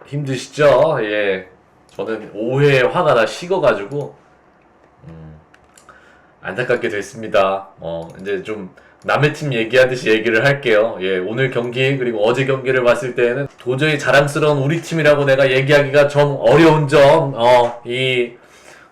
힘드시죠? 예. 저는 5회에 화가 다 식어가지고, 안타깝게 됐습니다. 이제 좀 남의 팀 얘기하듯이 얘기를 할게요. 예, 오늘 경기, 그리고 어제 경기를 봤을 때는 도저히 자랑스러운 우리 팀이라고 내가 얘기하기가 좀 어려운 점, 이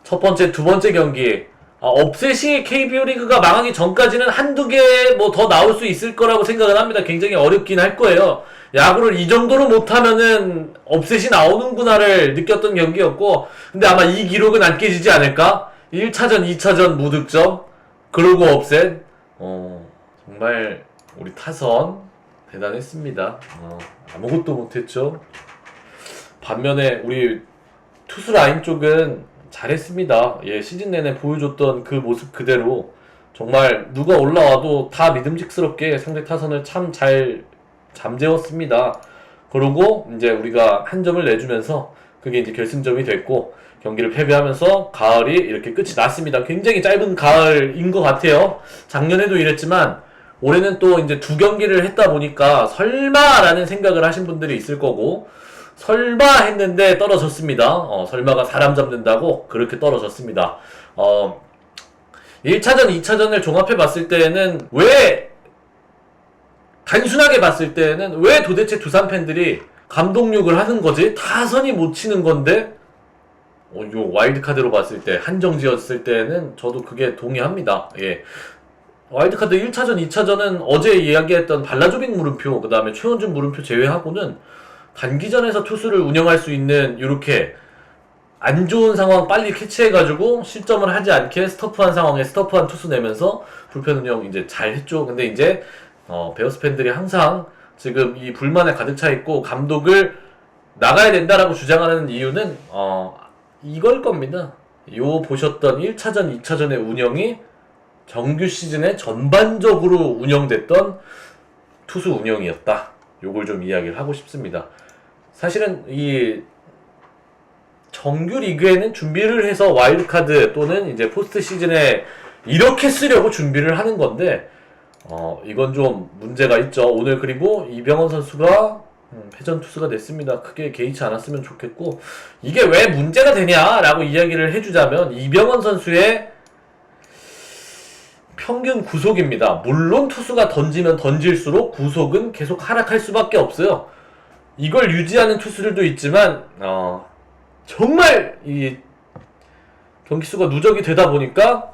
첫 번째, 두 번째 경기, 업셋이 KBO 리그가 망하기 전까지는 한두 개 뭐 더 나올 수 있을 거라고 생각을 합니다. 굉장히 어렵긴 할 거예요. 야구를 이 정도로 못하면은 업셋이 나오는구나를 느꼈던 경기였고, 근데 아마 이 기록은 안 깨지지 않을까? 1차전, 2차전 무득점, 그러고 업셋. 정말 우리 타선 대단했습니다. 아무것도 못했죠. 반면에 우리 투수 라인 쪽은 잘했습니다. 예, 시즌 내내 보여줬던 그 모습 그대로 정말 누가 올라와도 다 믿음직스럽게 상대 타선을 참 잘 잠재웠습니다. 그러고 이제 우리가 한 점을 내주면서 그게 이제 결승점이 됐고 경기를 패배하면서 가을이 이렇게 끝이 났습니다. 굉장히 짧은 가을인 것 같아요. 작년에도 이랬지만 올해는 또 이제 두 경기를 했다 보니까 설마라는 생각을 하신 분들이 있을 거고, 설마 했는데 떨어졌습니다. 설마가 사람 잡는다고 그렇게 떨어졌습니다. 1차전, 2차전을 종합해 봤을 때는 단순하게 봤을 때는 왜 도대체 두산 팬들이 감독욕을 하는 거지? 타선이 못 치는 건데, 요 와일드카드로 봤을 때, 한정지었을 때는 저도 그게 동의합니다. 예. 와일드카드 1차전, 2차전은 어제 이야기했던 발라조빅 물음표, 그 다음에 최원준 물음표 제외하고는 단기전에서 투수를 운영할 수 있는 이렇게 안 좋은 상황 빨리 캐치해가지고 실점을 하지 않게 스터프한 상황에 스터프한 투수 내면서 불펜 운영 이제 잘 했죠. 근데 이제 베어스 팬들이 항상 지금 이 불만에 가득 차 있고 감독을 나가야 된다라고 주장하는 이유는 이걸 겁니다. 요 보셨던 1차전, 2차전의 운영이 정규 시즌에 전반적으로 운영됐던 투수 운영이었다. 요걸 좀 이야기를 하고 싶습니다. 사실은 이 정규 리그에는 준비를 해서 와일드카드 또는 이제 포스트 시즌에 이렇게 쓰려고 준비를 하는 건데, 이건 좀 문제가 있죠. 오늘 그리고 이병헌 선수가 패전 투수가 됐습니다. 크게 개의치 않았으면 좋겠고, 이게 왜 문제가 되냐라고 이야기를 해주자면 이병헌 선수의 평균 구속입니다. 물론 투수가 던지면 던질수록 구속은 계속 하락할 수밖에 없어요. 이걸 유지하는 투수들도 있지만 정말 이 경기 수가 누적이 되다 보니까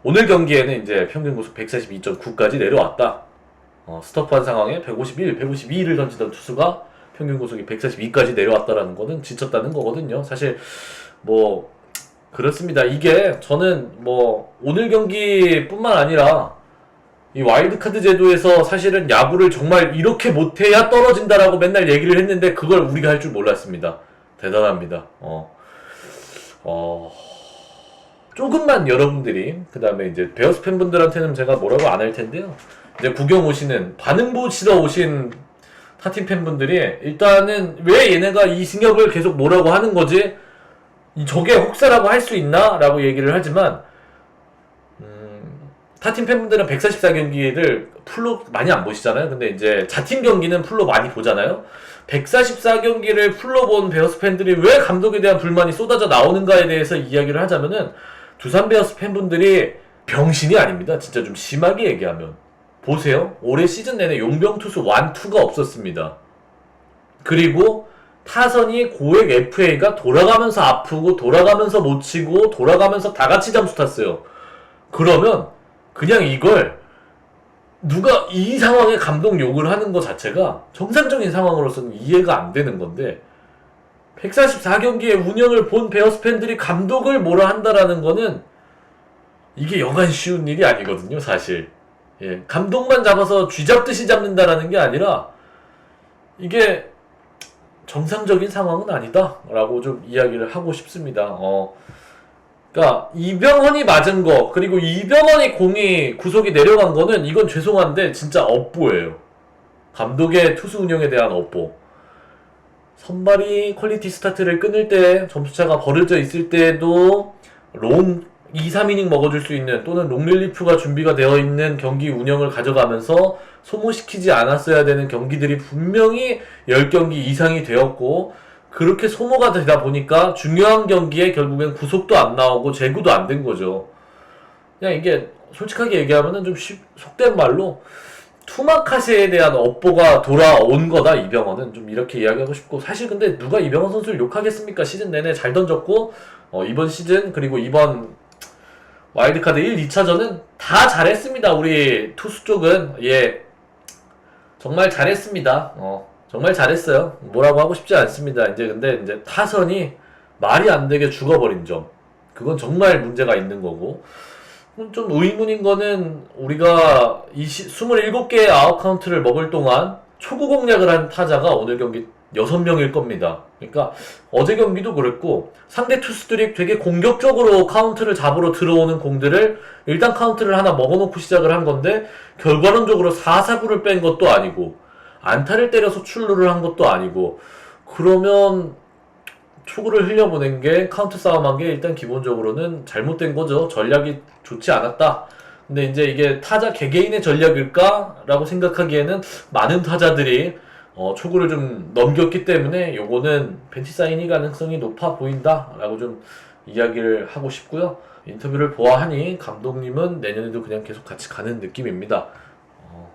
오늘 경기에는 이제 평균 구속 142.9까지 내려왔다. 스톱한 상황에 151, 152를 던지던 투수가 평균 구속이 142까지 내려왔다라는 거는 지쳤다는 거거든요. 사실 뭐 그렇습니다. 이게 저는 뭐 오늘 경기뿐만 아니라 이 와일드카드 제도에서 사실은 야구를 정말 이렇게 못해야 떨어진다라고 맨날 얘기를 했는데 그걸 우리가 할 줄 몰랐습니다. 대단합니다. 조금만 여러분들이, 그 다음에 이제 베어스 팬분들한테는 제가 뭐라고 안 할 텐데요. 이제 구경 오시는, 반응 보시러 오신 타팀 팬분들이 일단은 왜 얘네가 이 승엽을 계속 뭐라고 하는 거지? 저게 혹사라고 할 수 있나? 라고 얘기를 하지만 타팀 팬분들은 144경기를 풀로 많이 안 보시잖아요. 근데 이제 자팀 경기는 풀로 많이 보잖아요. 144경기를 풀로 본 베어스 팬들이 왜 감독에 대한 불만이 쏟아져 나오는가에 대해서 이야기를 하자면은 두산 베어스 팬분들이 병신이 아닙니다. 진짜 좀 심하게 얘기하면 보세요. 올해 시즌 내내 용병 투수 1, 2가 없었습니다. 그리고 타선이 고액 FA가 돌아가면서 아프고 돌아가면서 못 치고 돌아가면서 다 같이 잠수 탔어요. 그러면 그냥 이걸 누가 이 상황에 감독 욕을 하는 것 자체가 정상적인 상황으로서는 이해가 안 되는 건데, 144경기의 운영을 본 베어스 팬들이 감독을 뭐라 한다라는 거는 이게 여간 쉬운 일이 아니거든요, 사실. 예, 감독만 잡아서 쥐 잡듯이 잡는다라는 게 아니라 이게 정상적인 상황은 아니다 라고 좀 이야기를 하고 싶습니다. 그러니까 이병헌이 맞은 거, 그리고 이병헌이 공이 구속이 내려간 거는 이건 죄송한데 진짜 업보예요. 감독의 투수 운영에 대한 업보. 선발이 퀄리티 스타트를 끊을 때 점수차가 벌어져 있을 때도 2, 3이닝 먹어줄 수 있는 또는 롱릴리프가 준비가 되어 있는 경기 운영을 가져가면서 소모시키지 않았어야 되는 경기들이 분명히 10경기 이상이 되었고, 그렇게 소모가 되다 보니까 중요한 경기에 결국엔 구속도 안 나오고 제구도 안 된 거죠. 그냥 이게 솔직하게 얘기하면은 좀 속된 말로 투마카세에 대한 업보가 돌아온 거다, 이병헌은. 좀 이렇게 이야기하고 싶고, 사실 근데 누가 이병헌 선수를 욕하겠습니까? 시즌 내내 잘 던졌고, 이번 시즌 그리고 이번 와일드카드 1, 2차전은 다 잘했습니다. 우리 투수 쪽은. 예, 정말 잘했습니다. 정말 잘했어요. 뭐라고 하고 싶지 않습니다. 근데 이제 타선이 말이 안 되게 죽어버린 점, 그건 정말 문제가 있는 거고, 좀 의문인 거는 우리가 27개의 아웃카운트를 먹을 동안 초구 공략을 한 타자가 오늘 경기 6명일 겁니다. 그러니까 어제 경기도 그랬고, 상대 투수들이 되게 공격적으로 카운트를 잡으러 들어오는 공들을 일단 카운트를 하나 먹어놓고 시작을 한 건데, 결과론적으로 4사구를 뺀 것도 아니고 안타를 때려서 출루를 한 것도 아니고, 그러면 초구를 흘려보낸 게, 카운트 싸움한 게 일단 기본적으로는 잘못된 거죠. 전략이 좋지 않았다. 근데 이제 이게 타자 개개인의 전략일까? 라고 생각하기에는 많은 타자들이 초구를 좀 넘겼기 때문에 요거는 벤치 사인이 가능성이 높아 보인다 라고 좀 이야기를 하고 싶고요. 인터뷰를 보아하니 감독님은 내년에도 그냥 계속 같이 가는 느낌입니다.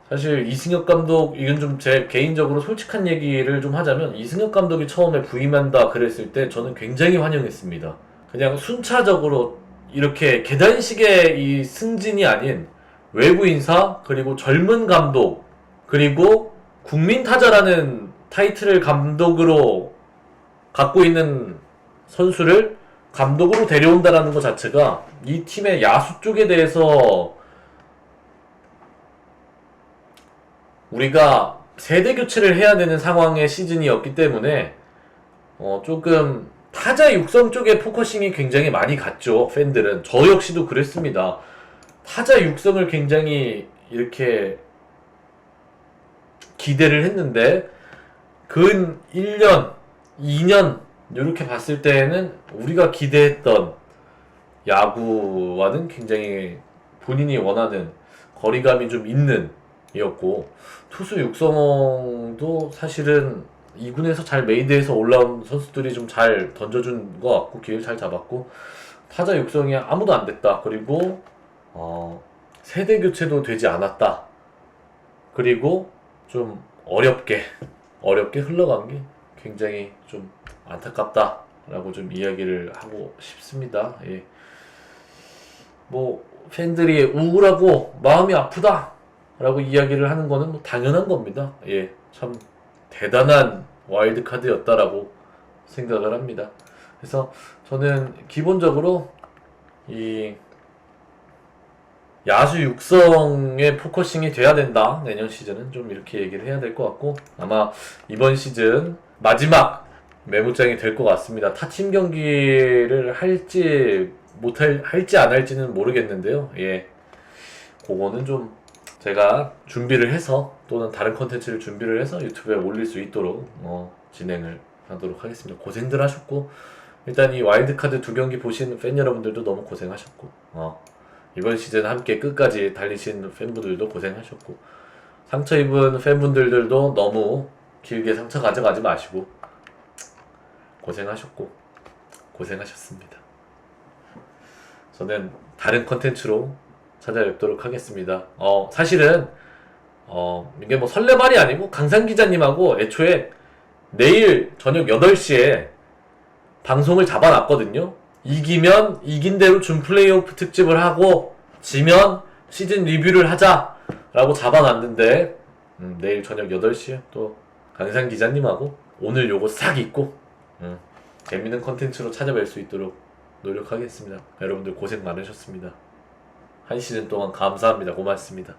사실 이승엽 감독, 이건 좀 제 개인적으로 솔직한 얘기를 좀 하자면, 이승엽 감독이 처음에 부임한다 그랬을 때 저는 굉장히 환영했습니다. 그냥 순차적으로 이렇게 계단식의 이 승진이 아닌 외부 인사, 그리고 젊은 감독, 그리고 국민 타자라는 타이틀을 감독으로 갖고 있는 선수를 감독으로 데려온다라는 것 자체가 이 팀의 야수 쪽에 대해서 우리가 세대 교체를 해야 되는 상황의 시즌이었기 때문에 조금 타자 육성 쪽에 포커싱이 굉장히 많이 갔죠. 팬들은. 저 역시도 그랬습니다. 타자 육성을 굉장히 이렇게 기대를 했는데, 근 1년, 2년 이렇게 봤을 때에는 우리가 기대했던 야구와는 굉장히 본인이 원하는 거리감이 좀 있는 이었고, 투수 육성도 사실은 2군에서 잘 메이드해서 올라온 선수들이 좀 잘 던져준 것 같고, 기회를 잘 잡았고, 타자 육성이 아무도 안 됐다. 그리고 세대 교체도 되지 않았다. 그리고 좀 어렵게 흘러간 게 굉장히 좀 안타깝다 라고 좀 이야기를 하고 싶습니다. 예. 뭐 팬들이 우울하고 마음이 아프다 라고 이야기를 하는 거는 뭐 당연한 겁니다. 예, 참 대단한 와일드카드였다라고 생각을 합니다. 그래서 저는 기본적으로 이 야수 육성에 포커싱이 돼야 된다. 내년 시즌은 좀 이렇게 얘기를 해야 될 것 같고, 아마 이번 시즌 마지막 메모장이 될 것 같습니다. 타팀 경기를 할지 할지 안 할지는 모르겠는데요. 예, 그거는 좀 제가 준비를 해서, 또는 다른 컨텐츠를 준비를 해서 유튜브에 올릴 수 있도록 진행을 하도록 하겠습니다. 고생들 하셨고, 일단 이 와일드카드 2경기 보신 팬 여러분들도 너무 고생하셨고, 이번 시즌 함께 끝까지 달리신 팬분들도 고생하셨고, 상처 입은 팬분들도 너무 길게 상처 가져가지 마시고 고생하셨고 고생하셨습니다. 저는 다른 컨텐츠로 찾아뵙도록 하겠습니다. 사실은 이게 뭐 설레발이 아니고, 강산 기자님하고 애초에 내일 저녁 8시에 방송을 잡아놨거든요. 이기면 이긴 대로 준 플레이오프 특집을 하고, 지면 시즌 리뷰를 하자라고 잡아놨는데, 내일 저녁 8시에 또 강산 기자님하고 오늘 요거 싹 잊고 재밌는 컨텐츠로 찾아뵐 수 있도록 노력하겠습니다. 여러분들 고생 많으셨습니다. 한 시즌 동안 감사합니다. 고맙습니다.